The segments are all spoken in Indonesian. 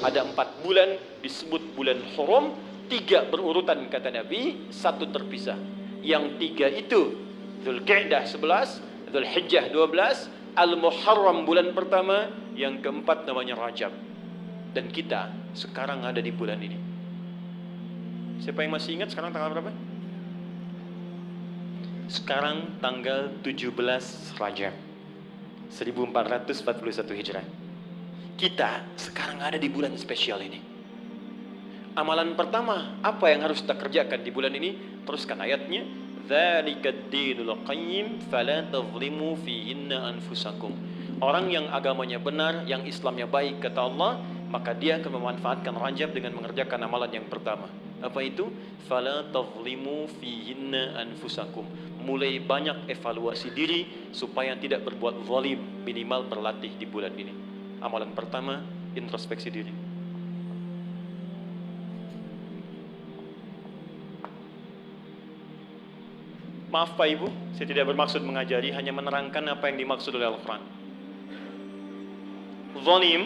Ada 4 bulan disebut bulan haram, 3 berurutan kata Nabi, 1 terpisah. Yang 3 itu Dzulqa'dah 11, Dzulhijjah 12, Al-Muharram bulan pertama, yang keempat namanya Rajab. Dan kita sekarang ada di bulan ini. Siapa yang masih ingat sekarang tanggal berapa? Sekarang tanggal 17 Rajab 1441 Hijrah. Kita sekarang ada di bulan spesial ini. Amalan pertama, apa yang harus kita kerjakan di bulan ini? Teruskan ayatnya. Dzalikad dinul qayyim fala tadhlimu fihinna anfusakum. Orang yang agamanya benar, yang Islamnya baik kata Allah, maka dia akan memanfaatkan Rajab dengan mengerjakan amalan yang pertama. Apa itu? Fala tadhlimu fihinna anfusakum. Mulai banyak evaluasi diri supaya tidak berbuat zalim, minimal berlatih di bulan ini. Amalan pertama, introspeksi diri. Maaf Pak Ibu, saya tidak bermaksud mengajari, hanya menerangkan apa yang dimaksud oleh Al-Quran. Zalim,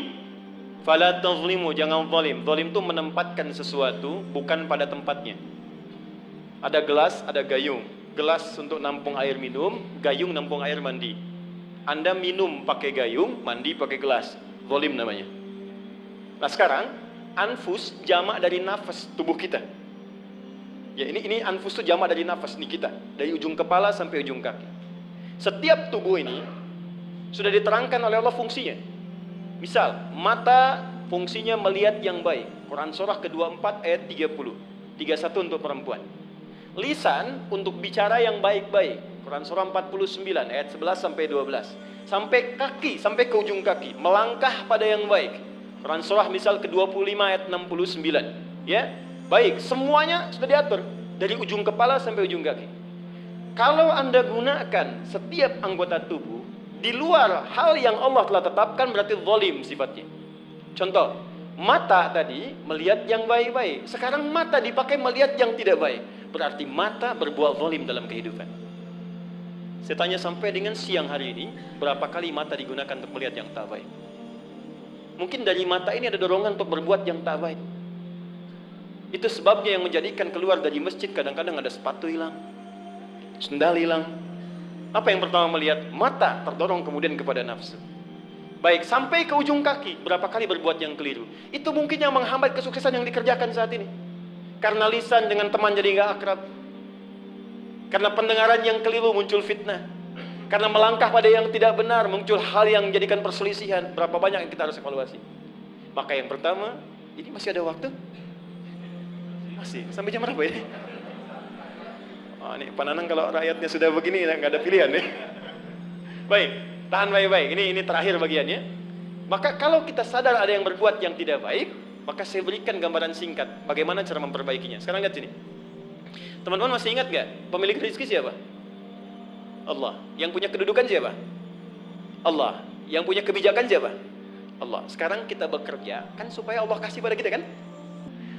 fala tazlimu, jangan zalim. Zalim itu menempatkan sesuatu bukan pada tempatnya. Ada gelas, ada gayung. Gelas untuk nampung air minum, gayung nampung air mandi. Anda minum pakai gayung, mandi pakai gelas. Zalim namanya. Nah sekarang, anfus jamak dari nafas tubuh kita. Ya ini anfus itu jamak dari nafas nih kita, dari ujung kepala sampai ujung kaki. Setiap tubuh ini sudah diterangkan oleh Allah fungsinya. Misal, mata fungsinya melihat yang baik. Quran surah ke-24 ayat 30. 31 untuk perempuan. Lisan untuk bicara yang baik-baik. Quran surah 49 ayat 11 sampai 12. Sampai kaki, sampai ke ujung kaki, melangkah pada yang baik. Quran surah misal ke-25 ayat 69. Ya, baik, semuanya sudah diatur dari ujung kepala sampai ujung kaki. Kalau Anda gunakan setiap anggota tubuh di luar hal yang Allah telah tetapkan, berarti zalim sifatnya. Contoh, mata tadi melihat yang baik-baik. Sekarang mata dipakai melihat yang tidak baik. Berarti mata berbuat zalim dalam kehidupan. Saya tanya sampai dengan siang hari ini, berapa kali mata digunakan untuk melihat yang tak baik? Mungkin dari mata ini ada dorongan untuk berbuat yang tak baik. Itu sebabnya yang menjadikan keluar dari masjid kadang-kadang ada sepatu hilang, sendal hilang. Apa yang pertama melihat? Mata terdorong kemudian kepada nafsu. Baik, sampai ke ujung kaki, berapa kali berbuat yang keliru. Itu mungkin yang menghambat kesuksesan yang dikerjakan saat ini. Karena lisan dengan teman jadi nggak akrab. Karena pendengaran yang keliru muncul fitnah. Karena melangkah pada yang tidak benar muncul hal yang menjadikan perselisihan. Berapa banyak yang kita harus evaluasi. Maka yang pertama, ini masih ada waktu? Masih, sampai jam berapa ya? Oh, ini Pak Nanang kalau rakyatnya sudah begini nggak ada pilihan nih. Baik, tahan baik-baik. Ini terakhir bagiannya. Maka kalau kita sadar ada yang berbuat yang tidak baik, maka saya berikan gambaran singkat bagaimana cara memperbaikinya. Sekarang lihat sini. Teman-teman masih ingat gak? Pemilik rezeki siapa? Allah. Yang punya kedudukan siapa? Allah. Yang punya kebijakan siapa? Allah. Sekarang kita bekerja kan supaya Allah kasih pada kita kan?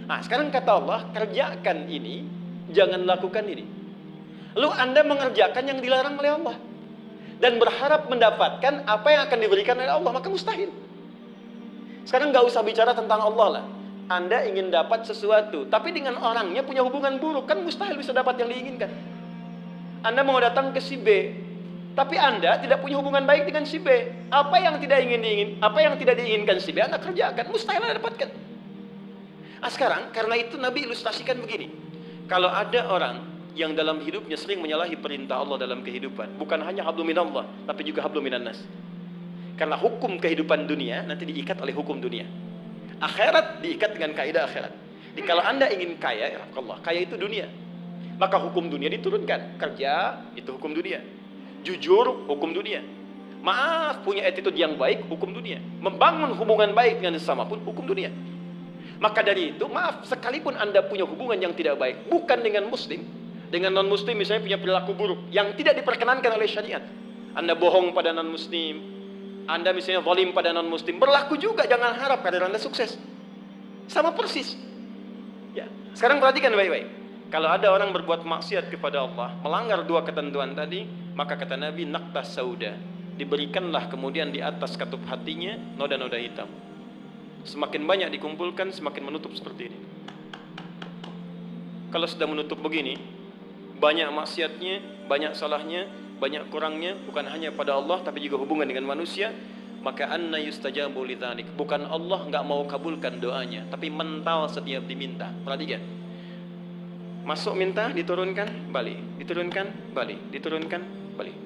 Nah sekarang kata Allah, kerjakan ini, jangan lakukan ini. Lalu Anda mengerjakan yang dilarang oleh Allah dan berharap mendapatkan apa yang akan diberikan oleh Allah, maka mustahil. Sekarang gak usah bicara tentang Allah lah. Anda ingin dapat sesuatu, tapi dengan orangnya punya hubungan buruk, kan mustahil bisa dapat yang diinginkan. Anda mau datang ke si B, tapi Anda tidak punya hubungan baik dengan si B. Apa yang tidak diinginkan si B, Anda kerjakan, mustahil Anda dapatkan. Nah sekarang, karena itu Nabi ilustrasikan begini. Kalau ada orang yang dalam hidupnya sering menyalahi perintah Allah dalam kehidupan, bukan hanya hablum minallah, tapi juga hablum minan nas. Karena hukum kehidupan dunia nanti diikat oleh hukum dunia. Akhirat diikat dengan kaidah akhirat. Jadi kalau Anda ingin kaya, ya Allah, kaya itu dunia. Maka hukum dunia diturunkan. Kerja itu hukum dunia. Jujur hukum dunia. Maaf, punya attitude yang baik hukum dunia. Membangun hubungan baik dengan sesama pun hukum dunia. Maka dari itu, maaf, sekalipun Anda punya hubungan yang tidak baik, bukan dengan muslim, dengan non muslim misalnya punya perilaku buruk yang tidak diperkenankan oleh syariat. Anda bohong pada non muslim, Anda misalnya zalim pada non-muslim, berlaku juga, jangan harap karir Anda sukses. Sama persis. Ya. Sekarang perhatikan baik-baik. Kalau ada orang berbuat maksiat kepada Allah, melanggar 2 ketentuan tadi, maka kata Nabi, naqtas sauda. Diberikanlah kemudian di atas katup hatinya noda-noda hitam. Semakin banyak dikumpulkan, semakin menutup seperti ini. Kalau sudah menutup begini, banyak maksiatnya, banyak salahnya, banyak kurangnya, bukan hanya pada Allah tapi juga hubungan dengan manusia, maka anna yustajabu lidzalik. Bukan Allah enggak mau kabulkan doanya, tapi mental setiap diminta. Perhatikan. Masuk minta, diturunkan, balik, diturunkan, balik, diturunkan, balik.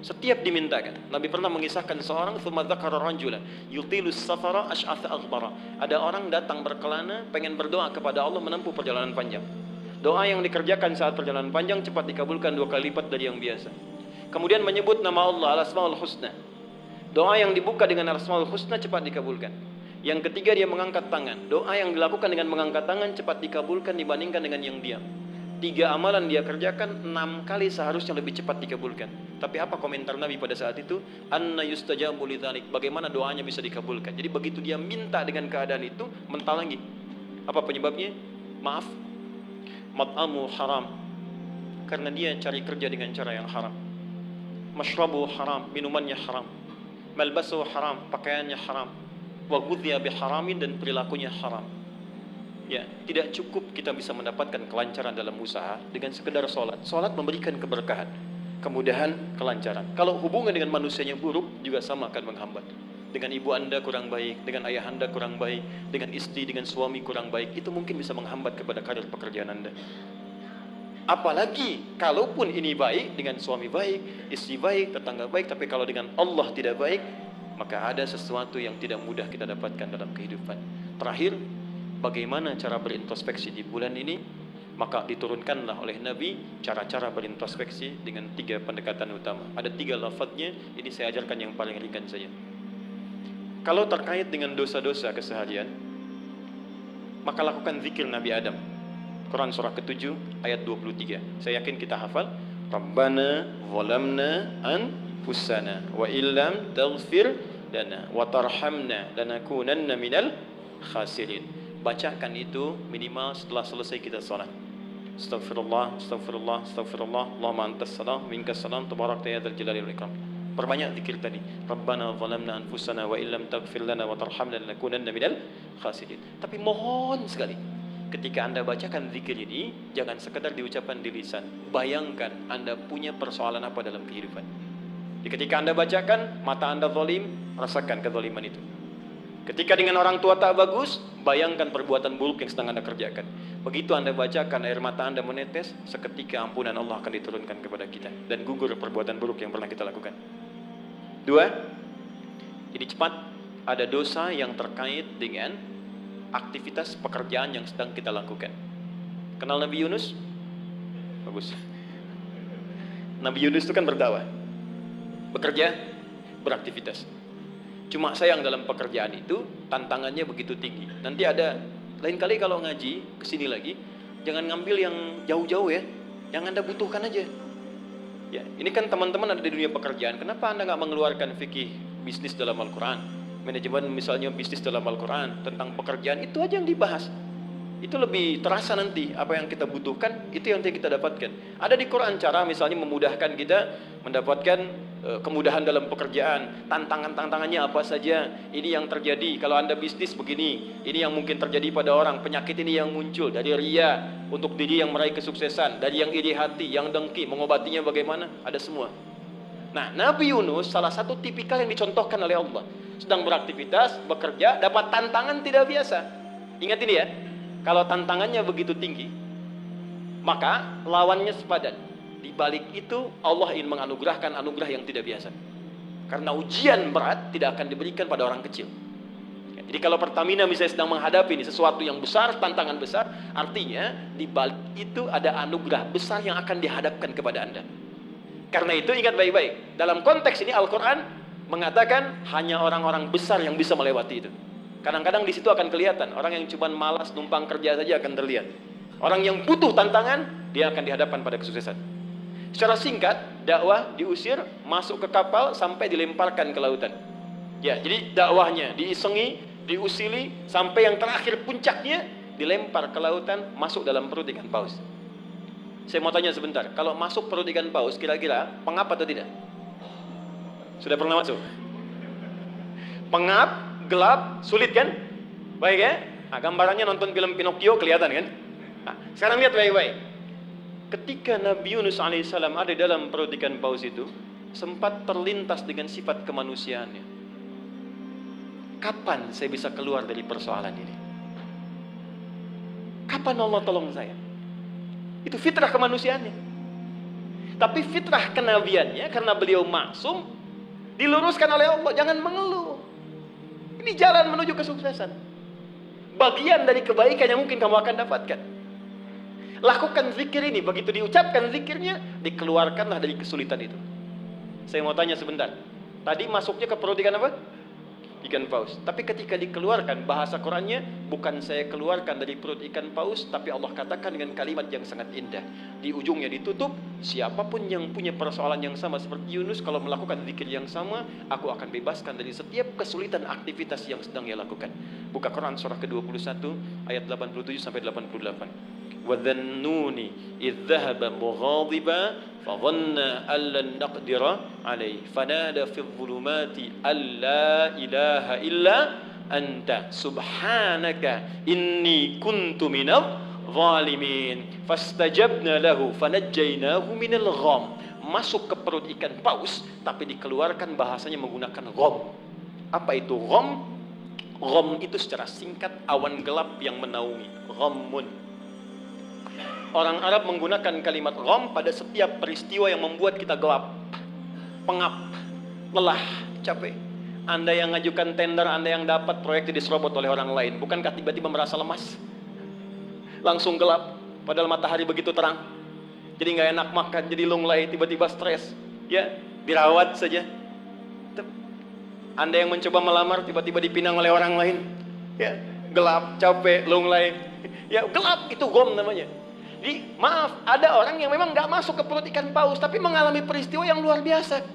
Setiap dimintakan. Nabi pernah mengisahkan seorang thumma dzakara rajulan yutilus safara asy'atha aghbara. Ada orang datang berkelana pengen berdoa kepada Allah menempuh perjalanan panjang. Doa yang dikerjakan saat perjalanan panjang cepat dikabulkan 2 kali lipat dari yang biasa. Kemudian menyebut nama Allah Al-Asmaul Husna. Doa yang dibuka dengan Al-Asmaul Husna cepat dikabulkan. Yang ketiga dia mengangkat tangan. Doa yang dilakukan dengan mengangkat tangan cepat dikabulkan dibandingkan dengan yang diam. 3 amalan dia kerjakan 6 kali seharusnya lebih cepat dikabulkan. Tapi apa komentar Nabi pada saat itu? Anna yustajabu lidzalik. Bagaimana doanya bisa dikabulkan? Jadi begitu dia minta dengan keadaan itu, mental lagi. Apa penyebabnya? Maaf, mat'amu haram, karena dia cari kerja dengan cara yang haram. Mashrabu haram, minumannya haram. Malbasu haram, pakaiannya haram. Wa ghudhiya biharamin, dan perilakunya haram. Ya, tidak cukup kita bisa mendapatkan kelancaran dalam usaha dengan sekedar sholat. Sholat memberikan keberkahan, kemudahan, kelancaran. Kalau hubungan dengan manusianya buruk, juga sama akan menghambat. Dengan ibu anda kurang baik, dengan ayah anda kurang baik, dengan istri, dengan suami kurang baik, itu mungkin bisa menghambat kepada karir pekerjaan anda. Apalagi kalaupun ini baik, dengan suami baik, istri baik, tetangga baik, tapi kalau dengan Allah tidak baik, maka ada sesuatu yang tidak mudah kita dapatkan dalam kehidupan. Terakhir, bagaimana cara berintrospeksi di bulan ini? Maka diturunkanlah oleh Nabi cara-cara berintrospeksi dengan 3 pendekatan utama. Ada 3 lafadznya, ini saya ajarkan yang paling ringan saja. Kalau terkait dengan dosa-dosa keseharian, maka lakukan zikir Nabi Adam. Quran surah ke-7 ayat 23. Saya yakin kita hafal. Rabbana zalamna anfusana wa illam taghfir lana wa tarhamna lanakunanna minal khasirin. Bacakan itu minimal setelah selesai kita salat. Astaghfirullah, astaghfirullah, astaghfirullah. Allahumma antas salam, minkas salam, tabarakta ya dzal jalali wal ikram. Perbanyak zikir tadi. Rabbana zalamna anfusana wa illam taghfir lana wa tarhamna lanakunanna minal khasirin. Tapi mohon sekali, ketika Anda bacakan zikir ini, jangan sekedar diucapkan di lisan. Bayangkan Anda punya persoalan apa dalam kehidupan. Jadi ketika Anda bacakan, mata Anda zalim, rasakan kezaliman itu. Ketika dengan orang tua tak bagus, bayangkan perbuatan buruk yang sedang Anda kerjakan. Begitu Anda bacakan, air mata Anda menetes, seketika ampunan Allah akan diturunkan kepada kita. Dan gugur perbuatan buruk yang pernah kita lakukan. 2, ini cepat, ada dosa yang terkait dengan aktivitas pekerjaan yang sedang kita lakukan. Kenal Nabi Yunus? Bagus. Nabi Yunus itu kan berdakwah, bekerja, beraktivitas. Cuma sayang dalam pekerjaan itu tantangannya begitu tinggi. Nanti ada, lain kali kalau ngaji kesini lagi, jangan ngambil yang jauh-jauh ya, yang Anda butuhkan aja. Ya, ini kan teman-teman ada di dunia pekerjaan. Kenapa Anda nggak mengeluarkan fikih bisnis dalam Al-Quran? Manajemen misalnya bisnis dalam Al-Quran, tentang pekerjaan, itu aja yang dibahas. Itu lebih terasa nanti apa yang kita butuhkan, itu yang kita dapatkan. Ada di Quran cara misalnya memudahkan kita mendapatkan kemudahan dalam pekerjaan. Tantangannya apa saja? Ini yang terjadi kalau Anda bisnis begini. Ini yang mungkin terjadi pada orang. Penyakit ini yang muncul dari ria untuk diri yang meraih kesuksesan, dari yang iri hati, yang dengki, mengobatinya bagaimana? Ada semua. Nah, Nabi Yunus salah satu tipikal yang dicontohkan oleh Allah. Sedang beraktivitas, bekerja, dapat tantangan tidak biasa. Ingat ini ya, kalau tantangannya begitu tinggi, maka lawannya sepadan. Di balik itu Allah ingin menganugerahkan anugerah yang tidak biasa. Karena ujian berat tidak akan diberikan pada orang kecil. Jadi kalau Pertamina misalnya sedang menghadapi ini sesuatu yang besar, tantangan besar, artinya di balik itu ada anugerah besar yang akan dihadapkan kepada Anda. Karena itu ingat baik-baik, dalam konteks ini Al-Quran mengatakan hanya orang-orang besar yang bisa melewati itu. Kadang-kadang di situ akan kelihatan, orang yang cuma malas numpang kerja saja akan terlihat. Orang yang butuh tantangan, dia akan dihadapkan pada kesuksesan. Secara singkat, dakwah diusir, masuk ke kapal, sampai dilemparkan ke lautan. Ya, jadi dakwahnya diisengi, diusili, sampai yang terakhir puncaknya, dilempar ke lautan, masuk dalam perut ikan paus. Saya mau tanya sebentar, kalau masuk perut ikan paus, kira-kira pengap atau tidak? Sudah pernah masuk? Pengap, gelap, sulit kan? Baik ya? Nah, gambarannya nonton film Pinocchio kelihatan kan? Nah, sekarang lihat baik-baik. Ketika Nabi Yunus alaihissalam ada dalam perut ikan paus itu, sempat terlintas dengan sifat kemanusiaannya. Kapan saya bisa keluar dari persoalan ini? Kapan Allah tolong saya? Itu fitrah kemanusiaannya. Tapi fitrah kenabiannya, karena beliau maksum, diluruskan oleh Allah. Jangan mengeluh. Ini jalan menuju kesuksesan. Bagian dari kebaikan yang mungkin kamu akan dapatkan. Lakukan zikir ini. Begitu diucapkan zikirnya, dikeluarkanlah dari kesulitan itu. Saya mau tanya sebentar. Tadi masuknya ke perut ikan apa? Ikan paus. Tapi ketika dikeluarkan, bahasa Qurannya, bukan saya keluarkan dari perut ikan paus, tapi Allah katakan dengan kalimat yang sangat indah. Di ujungnya ditutup, siapapun yang punya persoalan yang sama seperti Yunus, kalau melakukan zikir yang sama, aku akan bebaskan dari setiap kesulitan aktivitas yang sedang ia lakukan. Buka Quran surah ke-21 ayat 87 sampai 88. وَذَنُّونِ إِذْ ذَهَبَ مُغَاضِبًا فَظَنَّ أَن لَّن نَّقْدِرَ عَلَيْهِ فَنَادَى فِي الظُّلُمَاتِ أَن لَّا إِلَٰهَ إِلَّا أَنتَ سُبْحَانَكَ إِنِّي كُنتُ مِنَ الظَّالِمِينَ فَاسْتَجَبْنَا لَهُ فَنَجَّيْنَاهُ مِنَ الْغَمِّ. Masuk ke perut ikan paus, tapi dikeluarkan bahasanya menggunakan gham. Apa itu gham? Gham itu secara singkat awan gelap yang menaungi. Ghammun. Orang Arab menggunakan kalimat gham pada setiap peristiwa yang membuat kita gelap, pengap, lelah, capek. Anda yang ngajukan tender, Anda yang dapat proyek diserobot oleh orang lain, bukankah tiba-tiba merasa lemas? Langsung gelap, padahal matahari begitu terang. Jadi nggak enak makan, jadi lunglai, tiba-tiba stres. Ya, dirawat saja. Anda yang mencoba melamar, tiba-tiba dipinang oleh orang lain. Ya, gelap, capek, lunglai. Ya, gelap, itu gham namanya. Jadi, maaf, ada orang yang memang nggak masuk ke perut ikan paus, tapi mengalami peristiwa yang luar biasa.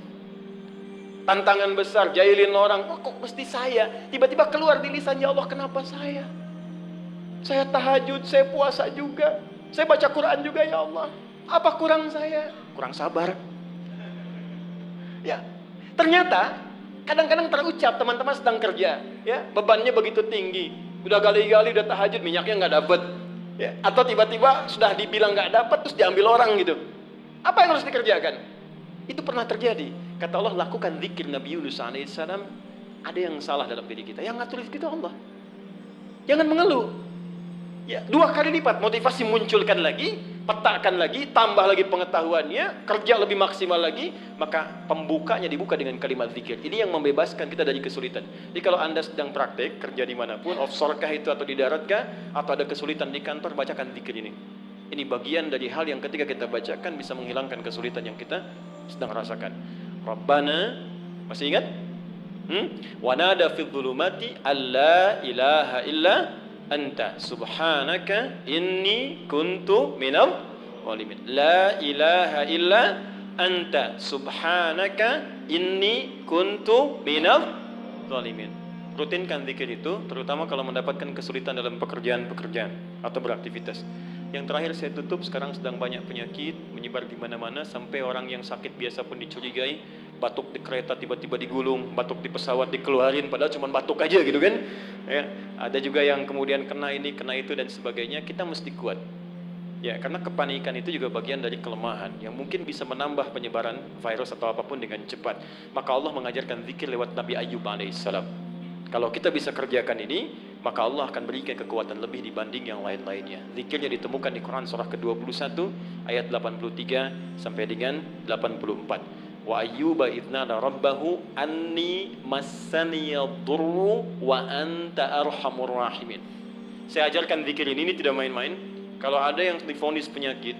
Tantangan besar, jahilin orang, kok mesti saya? Tiba-tiba keluar di lisan, ya Allah, kenapa saya? Saya tahajud, saya puasa juga, saya baca Quran juga, ya Allah. Apa kurang saya? Kurang sabar. Ya, ternyata kadang-kadang terucap, teman-teman sedang kerja, ya, bebannya begitu tinggi, udah gali-gali, udah tahajud, minyaknya nggak dapet. Ya, atau tiba-tiba sudah dibilang nggak dapat terus diambil orang gitu. Apa yang harus dikerjakan? Itu pernah terjadi. Kata Allah, lakukan zikir Nabi Yunus alaihissalam. Ada yang salah dalam diri kita. Yang ngatur itu Allah. Jangan mengeluh. Ya, 2 kali lipat motivasi munculkan lagi, petakan lagi, tambah lagi pengetahuannya, kerja lebih maksimal lagi, maka pembukanya dibuka dengan kalimat zikir. Ini yang membebaskan kita dari kesulitan. Jadi kalau Anda sedang praktek, kerja dimanapun, offshore kah itu atau di darat kah, atau ada kesulitan di kantor, bacakan zikir ini. Ini bagian dari hal yang ketika kita bacakan bisa menghilangkan kesulitan yang kita sedang rasakan. Rabbana, masih ingat? Wa nada fi dhulumati alla ilaha illa anta subhanaka inni kuntu minal zalimin. La ilaha illa anta subhanaka inni kuntu minal zalimin. Rutinkan zikir itu, terutama kalau mendapatkan kesulitan dalam pekerjaan atau beraktivitas. Yang terakhir saya tutup, sekarang sedang banyak penyakit menyebar di mana-mana, sampai orang yang sakit biasa pun dicurigai, batuk di kereta tiba-tiba digulung, batuk di pesawat dikeluarin, padahal cuma batuk aja gitu kan. Ya, ada juga yang kemudian kena ini, kena itu dan sebagainya. Kita mesti kuat. Ya, karena kepanikan itu juga bagian dari kelemahan yang mungkin bisa menambah penyebaran virus atau apapun dengan cepat. Maka Allah mengajarkan zikir lewat Nabi Ayyub alaihissalam. Kalau kita bisa kerjakan ini, maka Allah akan berikan kekuatan lebih dibanding yang lain-lainnya. Zikirnya ditemukan di Quran surah ke-21 ayat 83 sampai dengan 84. Wa ayyuba idnada rabbahu anni massaniyadurru wa anta arhamur rahimin. Saya ajarkan zikir ini tidak main-main. Kalau ada yang divonis penyakit,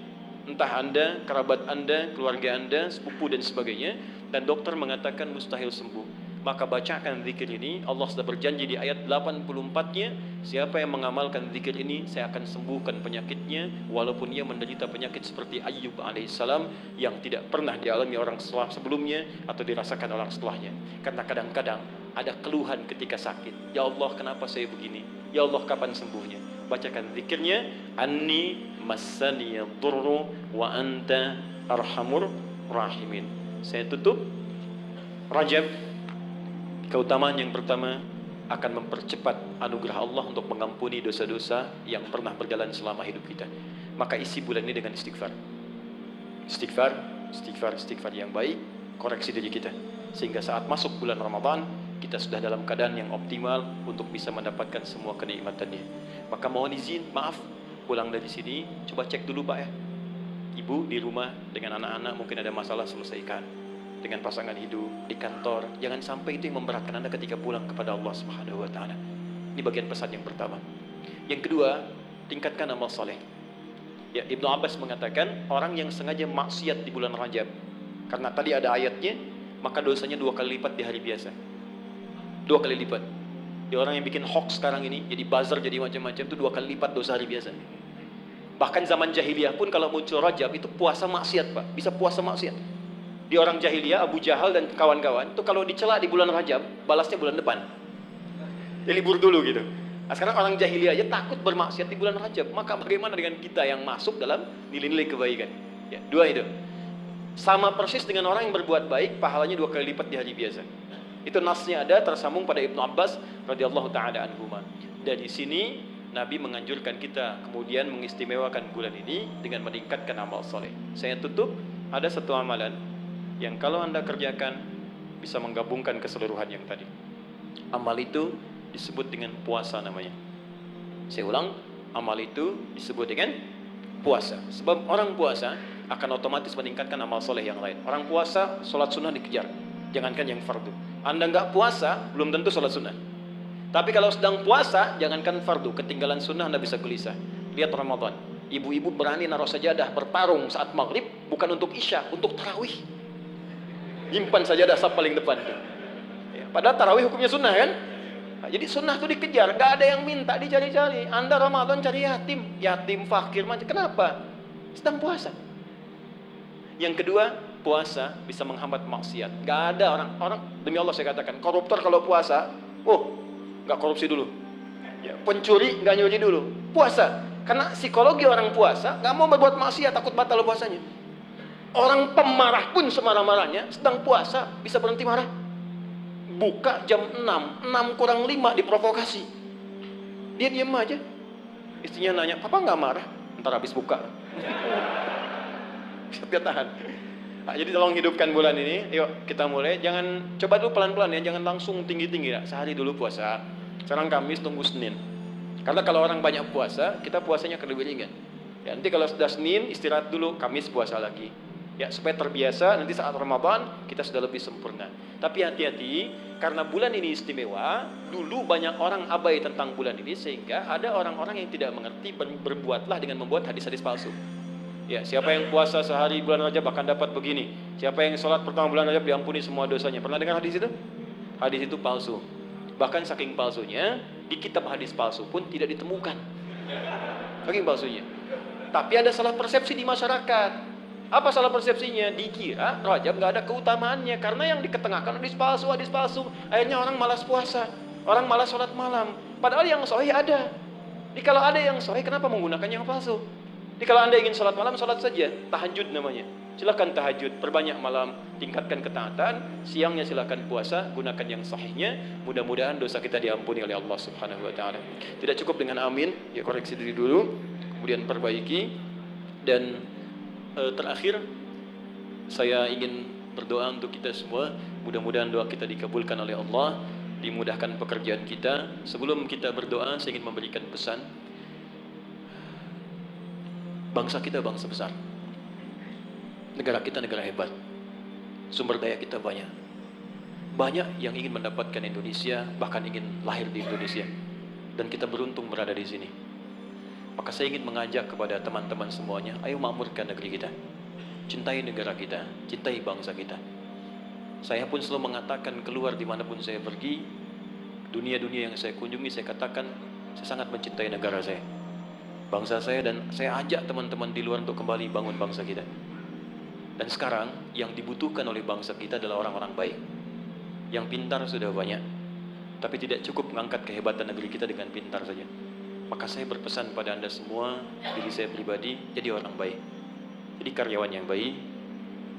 entah Anda, kerabat Anda, keluarga Anda, sepupu dan sebagainya, dan dokter mengatakan mustahil sembuh, maka bacakan zikir ini. Allah sudah berjanji di ayat 84-nya, siapa yang mengamalkan zikir ini, saya akan sembuhkan penyakitnya, walaupun ia menderita penyakit seperti Ayyub alaihissalam yang tidak pernah dialami orang sebelumnya atau dirasakan orang setelahnya. Karena kadang-kadang ada keluhan ketika sakit. Ya Allah, kenapa saya begini? Ya Allah, kapan sembuhnya? Bacakan zikirnya, anni massaniyadurru wa anta arhamur rahimin. Saya tutup. Rajab, keutamaan yang pertama akan mempercepat anugerah Allah untuk mengampuni dosa-dosa yang pernah berjalan selama hidup kita. Maka isi bulan ini dengan istighfar. Istighfar, istighfar, istighfar yang baik, koreksi diri kita. Sehingga saat masuk bulan Ramadan, kita sudah dalam keadaan yang optimal untuk bisa mendapatkan semua kenikmatannya. Maka mohon izin, maaf, pulang dari sini, coba cek dulu Pak ya. Ibu di rumah dengan anak-anak mungkin ada masalah, selesaikan. Dengan pasangan hidup, di kantor, jangan sampai itu yang memberatkan Anda ketika pulang kepada Allah Subhanahu wa taala. Ini bagian pesan yang pertama. Yang kedua, tingkatkan amal soleh. Ya, Ibnu Abbas mengatakan orang yang sengaja maksiat di bulan Rajab, karena tadi ada ayatnya, maka dosanya 2 kali lipat di hari biasa. 2 kali lipat. Di orang yang bikin hoax sekarang ini, jadi buzzer, jadi macam-macam, itu 2 kali lipat dosa hari biasa. Bahkan zaman jahiliyah pun kalau muncul Rajab itu puasa maksiat Pak, bisa puasa maksiat. Di orang jahiliyah, Abu Jahal dan kawan-kawan, itu kalau dicela di bulan Rajab, balasnya bulan depan. Dia libur dulu gitu. Nah, sekarang orang jahiliyah aja takut bermaksiat di bulan Rajab. Maka bagaimana dengan kita yang masuk dalam nilai-nilai kebaikan? Ya, 2 itu. Sama persis dengan orang yang berbuat baik, pahalanya 2 kali lipat di hari biasa. Itu nasnya ada tersambung pada Ibnu Abbas radhiyallahu taala anhuma. Dari sini Nabi menganjurkan kita kemudian mengistimewakan bulan ini dengan meningkatkan amal soleh. Saya tutup, ada satu amalan yang kalau Anda kerjakan bisa menggabungkan keseluruhan yang tadi. Amal itu disebut dengan puasa namanya. Saya ulang, amal itu disebut dengan puasa. Sebab orang puasa akan otomatis meningkatkan amal soleh yang lain. Orang puasa, sholat sunnah dikejar. Jangankan yang fardu. Anda nggak puasa, belum tentu sholat sunnah. Tapi kalau sedang puasa, jangankan fardu, ketinggalan sunnah Anda bisa gelisah. Lihat Ramadan. Ibu-ibu berani naruh sajadah bertarung saat maghrib, bukan untuk isya, untuk tarawih. Nyimpan sajadah saf paling depan. Ya, padahal tarawih hukumnya sunnah kan? Nah, jadi sunnah itu dikejar, nggak ada yang minta, dicari-cari. Anda Ramadan cari yatim, yatim fakir macam. Kenapa? Sedang puasa. Yang kedua, puasa bisa menghambat maksiat. Nggak ada orang demi Allah saya katakan, koruptor kalau puasa, nggak korupsi dulu. Ya, pencuri nggak nyuri dulu. Puasa, karena psikologi orang puasa nggak mau berbuat maksiat, takut batal puasanya. Orang pemarah pun semarah-marahnya sedang puasa bisa berhenti marah. Buka jam 6 kurang 5 diprovokasi. Dia diam aja. Istrinya nanya, "Papa nggak marah?" Ntar habis buka. Dia tahan. Nah, jadi tolong hidupkan bulan ini. Yuk kita mulai. Jangan, coba dulu pelan-pelan ya. Jangan langsung tinggi-tinggi ya. Sehari dulu puasa. Sekarang Kamis, tunggu Senin. Karena kalau orang banyak puasa, kita puasanya akan lebih ringan. Ya, nanti kalau sudah Senin istirahat dulu, Kamis puasa lagi. Ya, supaya terbiasa, nanti saat Ramadan kita sudah lebih sempurna. Tapi hati-hati, karena bulan ini istimewa, dulu banyak orang abai tentang bulan ini, sehingga ada orang-orang yang tidak mengerti, berbuatlah dengan membuat hadis-hadis palsu. Ya, siapa yang puasa sehari bulan Rajab akan dapat begini. Siapa yang sholat pertama bulan Rajab diampuni semua dosanya. Pernah dengar hadis itu? Hadis itu palsu. Bahkan saking palsunya, di kitab hadis palsu pun tidak ditemukan. Saking palsunya. Tapi ada salah persepsi di masyarakat. Apa salah persepsinya? Dikira Rajab nggak ada keutamaannya karena yang diketengahkan hadis palsu. Akhirnya orang malas puasa, orang malas sholat malam. Padahal yang sahih ada. Jadi kalau ada yang sahih, kenapa menggunakan yang palsu? Jadi kalau Anda ingin sholat malam, sholat saja. Tahajud namanya. Silakan tahajud, perbanyak malam, tingkatkan ketaatan. Siangnya silakan puasa, gunakan yang sahihnya. Mudah-mudahan dosa kita diampuni oleh Allah Subhanahu Wa Taala. Tidak cukup dengan amin, ya koreksi diri dulu, kemudian perbaiki. Dan terakhir, saya ingin berdoa untuk kita semua. Mudah-mudahan doa kita dikabulkan oleh Allah, dimudahkan pekerjaan kita. Sebelum kita berdoa, saya ingin memberikan pesan. Bangsa kita bangsa besar. Negara kita negara hebat. Sumber daya kita banyak. Banyak yang ingin mendapatkan Indonesia, bahkan ingin lahir di Indonesia. Dan kita beruntung berada di sini. Maka saya ingin mengajak kepada teman-teman semuanya, ayo makmurkan negeri kita. Cintai negara kita, cintai bangsa kita. Saya pun selalu mengatakan keluar dimanapun saya pergi, dunia-dunia yang saya kunjungi, saya katakan saya sangat mencintai negara saya, bangsa saya, dan saya ajak teman-teman di luar untuk kembali bangun bangsa kita. Dan sekarang yang dibutuhkan oleh bangsa kita adalah orang-orang baik. Yang pintar sudah banyak, tapi tidak cukup mengangkat kehebatan negeri kita dengan pintar saja. Maka saya berpesan pada Anda semua, diri saya pribadi, jadi orang baik. Jadi karyawan yang baik,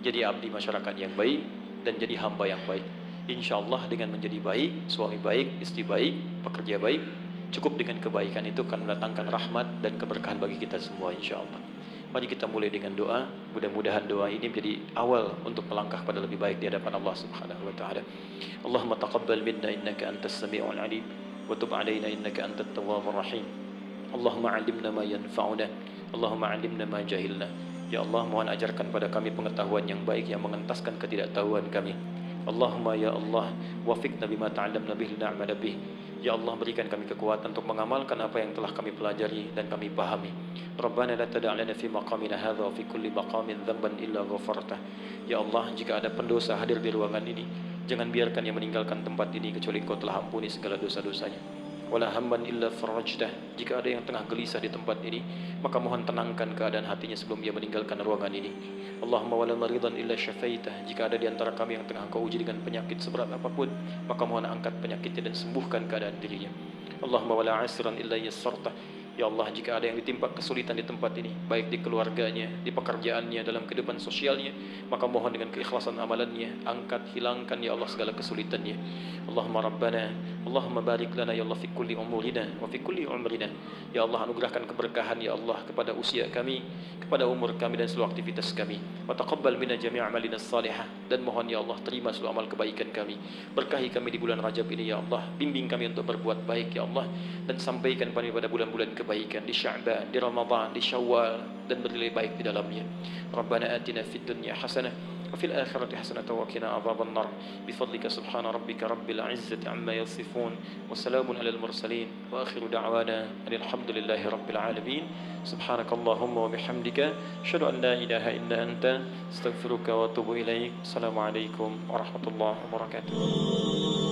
jadi abdi masyarakat yang baik, dan jadi hamba yang baik. Insyaallah dengan menjadi baik, suami baik, istri baik, pekerja baik, cukup dengan kebaikan itu akan mendatangkan rahmat dan keberkahan bagi kita semua insyaallah. Mari kita mulai dengan doa. Mudah-mudahan doa ini menjadi awal untuk melangkah pada lebih baik di hadapan Allah Subhanahu wa taala. Allahumma taqabbal minna innaka antas samiul alim wa tub alaina innaka antat tawwabur rahim. Allahumma 'allimna ma yanfa'una. Allahumma 'allimna ma jahilna. Ya Allah, mohon ajarkan pada kami pengetahuan yang baik yang mengentaskan ketidaktahuan kami. Allahumma ya Allah, wafiqna bima ta'allamna bihi na'mal bih. Ya Allah, berikan kami kekuatan untuk mengamalkan apa yang telah kami pelajari dan kami pahami. Rabbana la tada' lana fi maqamina hadha wa fi kulli maqamin dhanban illa ghafartah. Ya Allah, jika ada pendosa hadir di ruangan ini, jangan biarkan dia meninggalkan tempat ini kecuali Engkau telah ampuni segala dosa-dosanya. Wala hamman illa farajtah. Jika ada yang tengah gelisah di tempat ini, maka mohon tenangkan keadaan hatinya sebelum dia meninggalkan ruangan ini. Allahumma wala maridan illa syafaitah. Jika ada di antara kami yang tengah Engkau uji dengan penyakit seberat apapun, maka mohon angkat penyakitnya dan sembuhkan keadaan dirinya. Allahumma wala asran illa yassartah. Ya Allah, jika ada yang ditimpa kesulitan di tempat ini, baik di keluarganya, di pekerjaannya, dalam kehidupan sosialnya, maka mohon dengan keikhlasan amalannya, angkat, hilangkan ya Allah segala kesulitannya. Allahumma Rabbana, Allahumma barik lana ya Allah fi kulli umurina wa fi kulli umrina. Ya Allah, anugerahkan keberkahan ya Allah kepada usia kami, kepada umur kami dan seluruh aktivitas kami. Wa taqabbal minna jami' amalina salihah. Dan mohon ya Allah terima seluruh amal kebaikan kami. Berkahi kami di bulan Rajab ini ya Allah. Bimbing kami untuk berbuat baik ya Allah, dan sampaikan kami pada bulan-bulan kebaikan di Sya'ban, di Ramadan, di Syawal, dan bernilai baik di dalamnya. Rabbana atina fid dunya hasanah wa fil akhirati hasanah wa qina adzaban nar. Bi fadlika subhana rabbika rabbil izzati amma yasifun wa salamun alal mursalin wa akhiru da'wana alhamdulillahi rabbil alamin. Subhanakallahumma wa bihamdika asyhadu an la ilaha illa anta astaghfiruka wa atubu ilaik. Assalamualaikum warahmatullahi wabarakatuh.